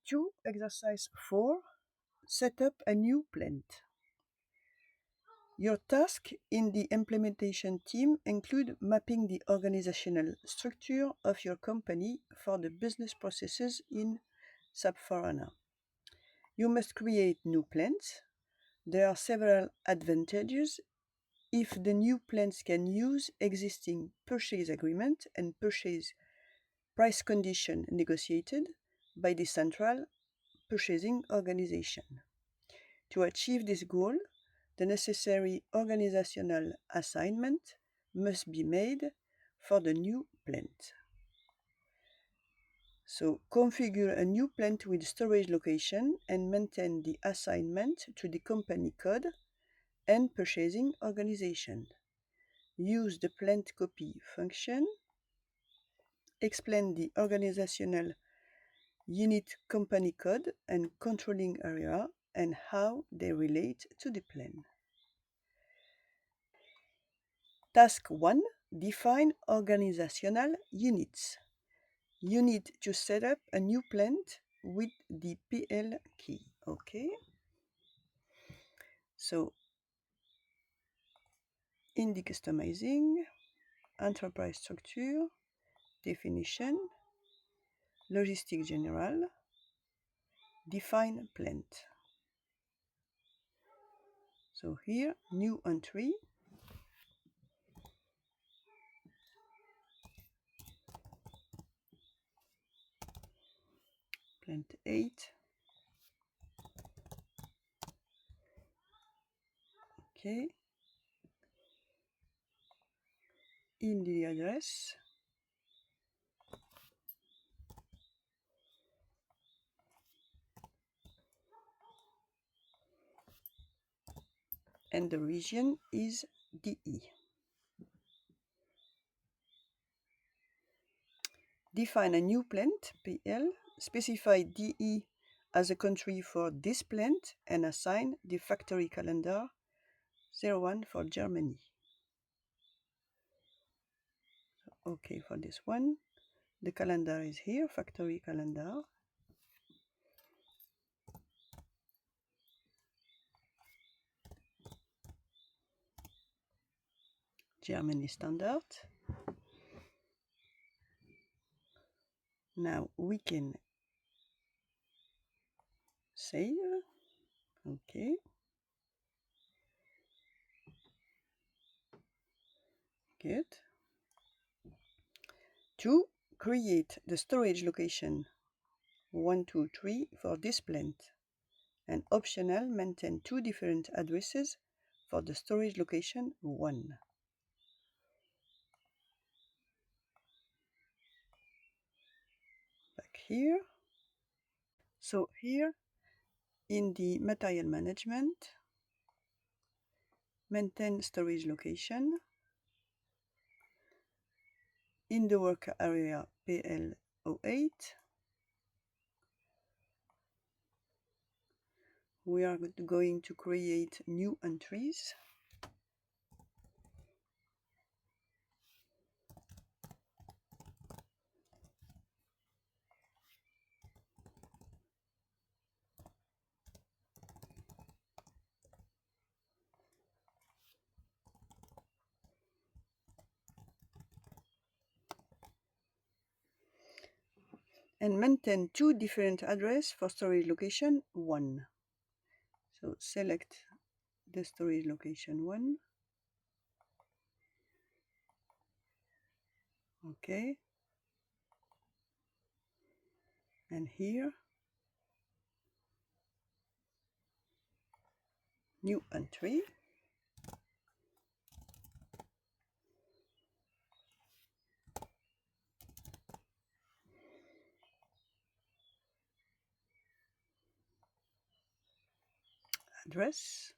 2, exercise 4, set up a new plant. Your tasks in the implementation team include mapping the organizational structure of your company for the business processes in SAP S4. You must create new plants. There are several advantages if the new plants can use existing purchase agreement and purchase price condition negotiated by the central purchasing organization. To achieve this goal, the necessary organizational assignment must be made for the new plant. So configure a new plant with storage location and maintain the assignment to the company code and purchasing organization. Use the plant copy function. Explain the organizational unit company code and controlling area and how they relate to the plan. Task 1. Define organizational units. You need to set up a new plant with the PL key. Okay. So in the customizing, enterprise structure, definition, logistic general, define plant. So here, new entry. Plant 8. Okay. In the address, and the region is DE. Define a new plant, PL, specify DE as a country for this plant, and assign the factory calendar 01 for Germany. Okay, for this one, the calendar is here, factory calendar. Germany standard. Now we can save. Okay. Good. To create the storage location 1, 2, 3 for this plant, and optional maintain 2 different addresses for the storage location 1. Back here. So here in the material management, maintain storage location. In the work area PL08, we are going to create new entries. And maintain 2 different addresses for storage location 1. So select the storage location 1. Okay. And here, new entry. Address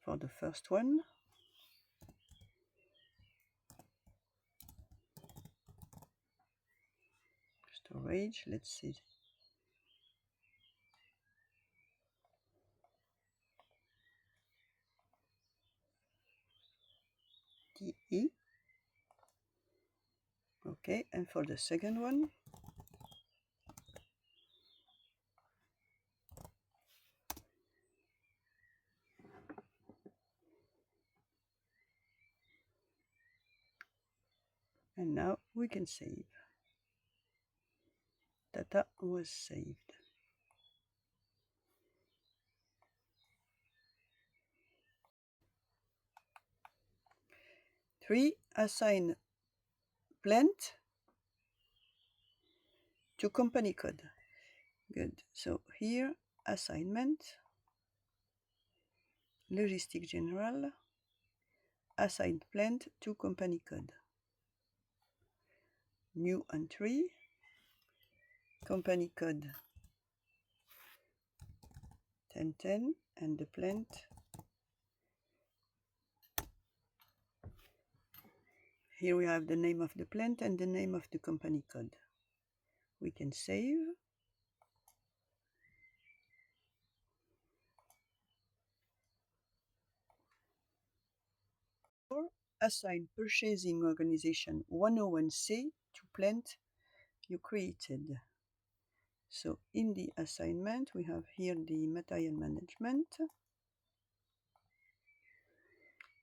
for the first one. Storage, let's see. DE. Okay, and for the second one, And now we can save. Data was saved. 3. Assign plant to company code. Good. So here, assignment, logistic general, assigned plant to company code. New entry, company code 1010, and the plant here we have the name of the plant and the name of the company code. We can save. Or assign purchasing organization 101C to plant you created. So in the assignment, we have here the material management,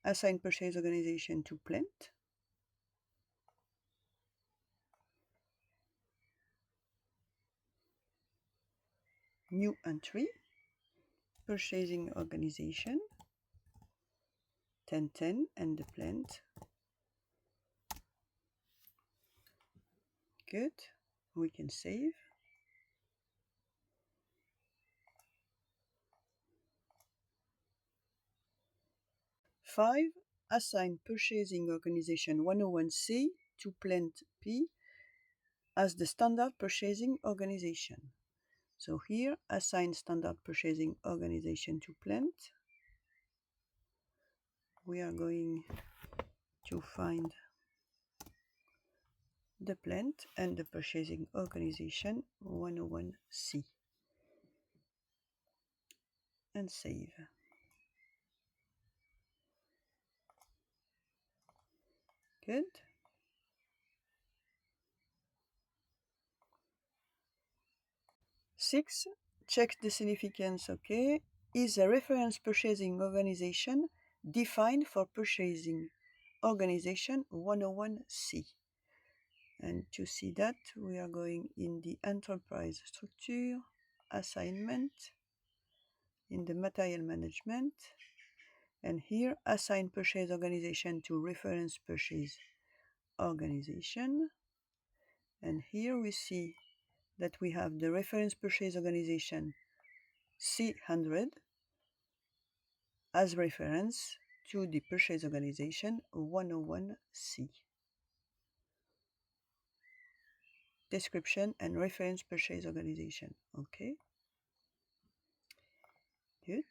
assign purchase organization to plant, new entry, purchasing organization 1010 and the plant. Good. We can save. Five, assign purchasing organization 101C to plant P as the standard purchasing organization. So here, assign standard purchasing organization to plant. We are going to find the plant and the purchasing organization 101C and save. Good. 6, check the significance. Okay, is a reference purchasing organization defined for purchasing organization 101C. And to see that, we are going in the enterprise structure, assignment, in the material management, and here assign purchase organization to reference purchase organization. And here we see that we have the reference purchase organization C100 as reference to the purchase organization 101C. Description and reference purchase organization. Okay. Good.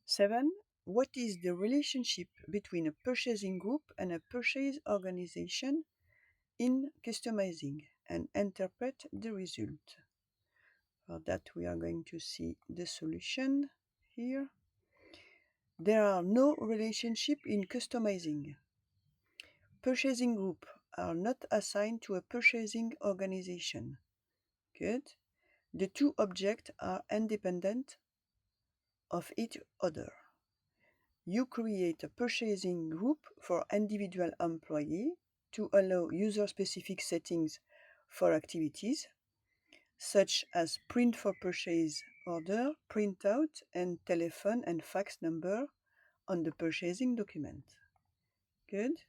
7. What is the relationship between a purchasing group and a purchase organization in customizing, and interpret the result? For that, we are going to see the solution here. There are no relationship in customizing. Purchasing group are not assigned to a purchasing organization. Good. The two objects are independent of each other. You create a purchasing group for individual employee to allow user-specific settings for activities, such as print for purchase order, printout, and telephone and fax number on the purchasing document. Good.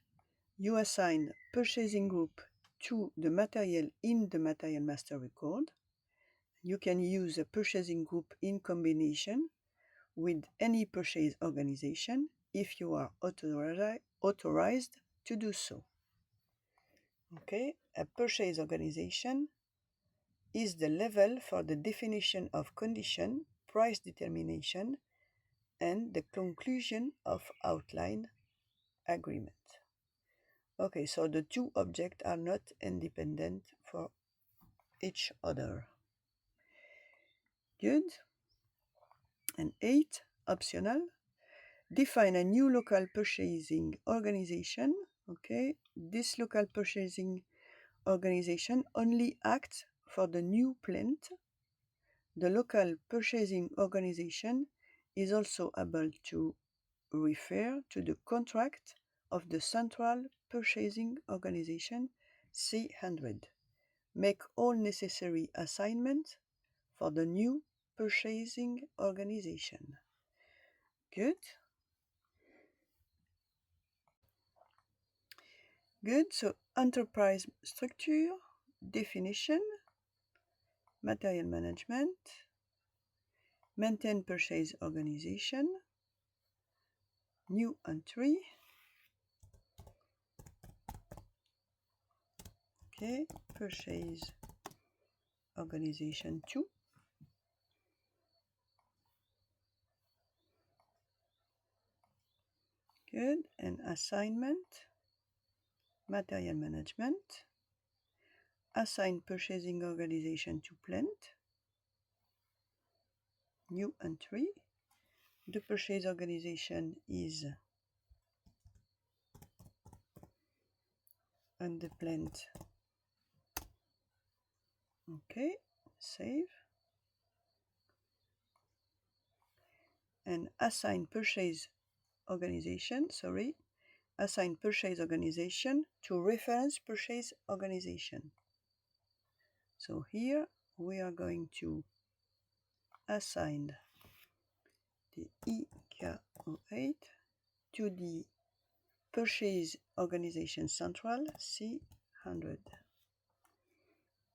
You assign purchasing group to the material in the material master record. You can use a purchasing group in combination with any purchase organization if you are authorized to do so. Okay, a purchase organization is the level for the definition of condition, price determination, and the conclusion of outline agreement. Okay, so the two objects are not independent for each other. Good. And 8, optional, define a new local purchasing organization. Okay, this local purchasing organization only acts for the new plant. The local purchasing organization is also able to refer to the contract of the Central Purchasing Organization C100. Make all necessary assignments for the new purchasing organization. Good. Good. So enterprise structure, definition, material management, maintain purchase organization, new entry. Okay, purchase organization 2. Good. And assignment, material management, assign purchasing organization to plant, new entry. The purchase organization is on the plant. Okay, save. And assign purchase organization, assign purchase organization to reference purchase organization. So here we are going to assign the EK08 to the Purchase Organization Central C100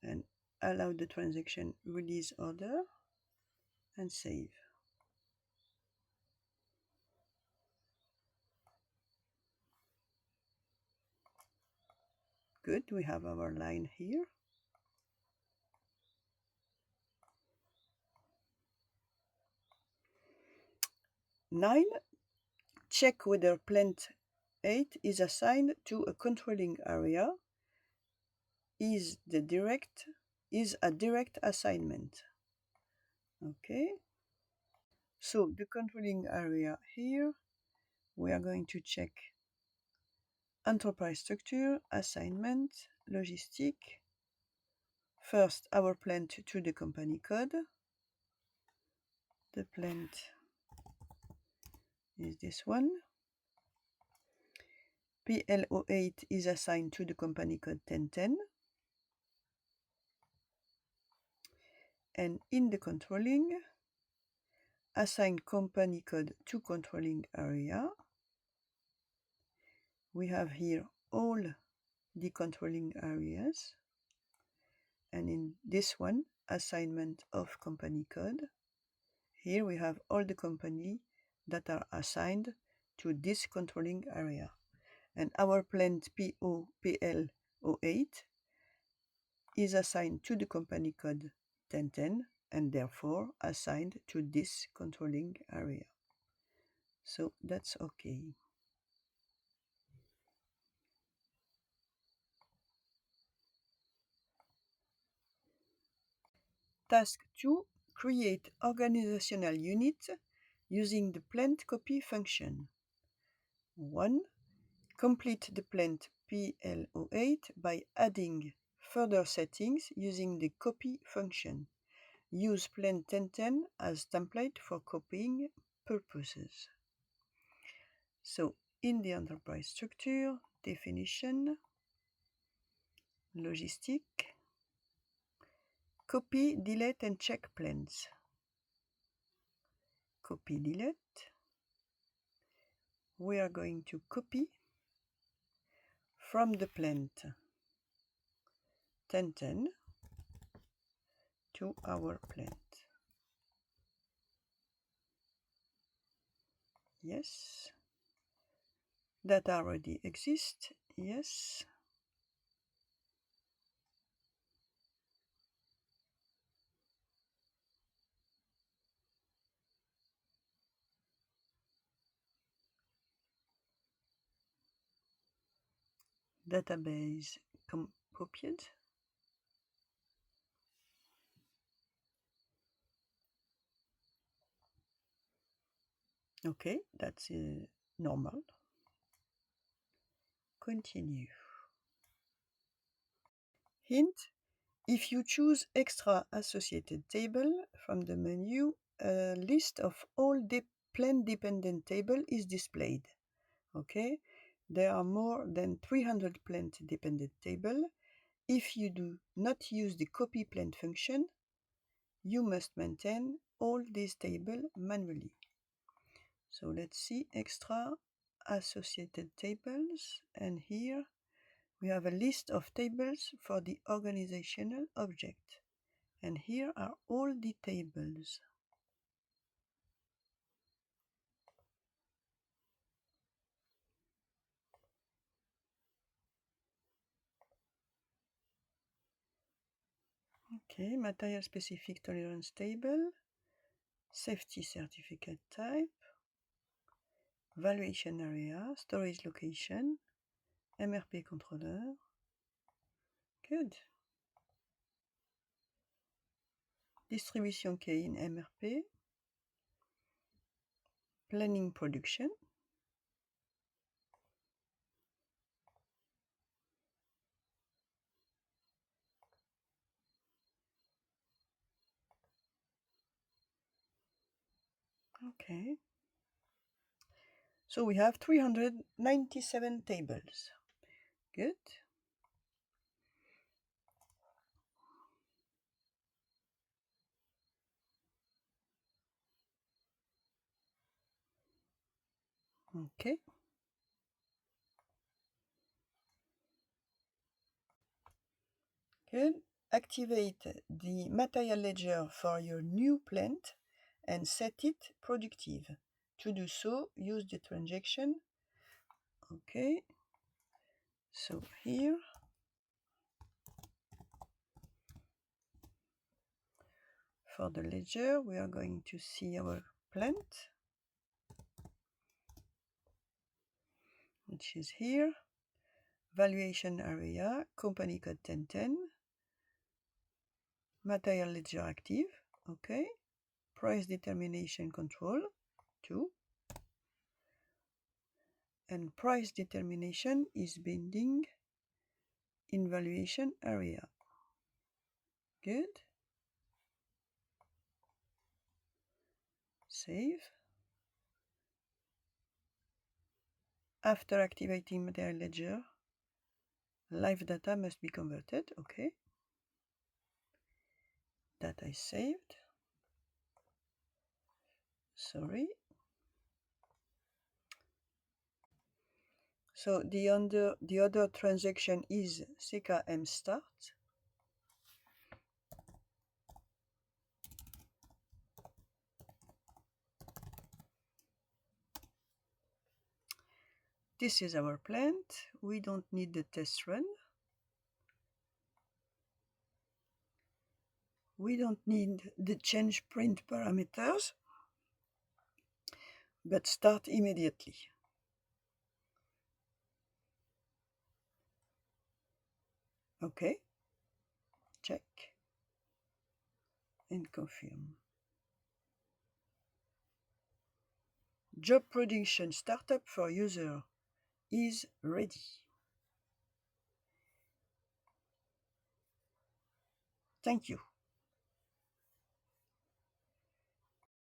and allow the transaction release order and save. Good, we have our line here. Nine, check whether plant 8 is assigned to a controlling area. Is a direct assignment. Okay, so the controlling area here, we are going to check enterprise structure, assignment, logistic. First, our plant to the company code. The plant is this one. PL08 is assigned to the company code 1010. And in the controlling, assign company code to controlling area. We have here all the controlling areas. And in this one, assignment of company code, here we have all the company that are assigned to this controlling area. And our plant PL08 is assigned to the company code 1010 and therefore assigned to this controlling area. So that's okay. Task 2, create organizational units using the plant copy function. 1. Complete the plant PL08 by adding further settings using the copy function. Use plant 1010 as template for copying purposes. So in the enterprise structure, definition, logistic, copy, delete and check plants. Copy, delete. We are going to copy from the plant 1010 to our plant. Yes. That already exists. Yes. Database copied. Okay, that's normal. Continue. Hint, if you choose extra associated table from the menu, a list of all plant dependent table is displayed. Okay, there are more than 300 plant dependent tables. If you do not use the copy plant function, you must maintain all these tables manually. So let's see extra associated tables, and here we have a list of tables for the organizational object, and here are all the tables. Okay, material specific tolerance table, safety certificate type, valuation area, storage location, MRP controller. Good. Distribution key in MRP, planning production, okay. So we have 397 tables. Good. Okay. Good. Activate the material ledger for your new plant and set it productive. To do so, use the transaction. Okay. So here, for the ledger, we are going to see our plant, which is here. Valuation area, company code 1010. Material ledger active. Okay. Price determination control 2. And price determination is binding in valuation area. Good. Save. After activating material ledger, live data must be converted. Okay. Data is saved. Sorry. So the other transaction is SAP M start. This is our plant. We don't need the test run. We don't need the change print parameters, but start immediately. Okay. Check and confirm. Job production startup for user is ready. Thank you.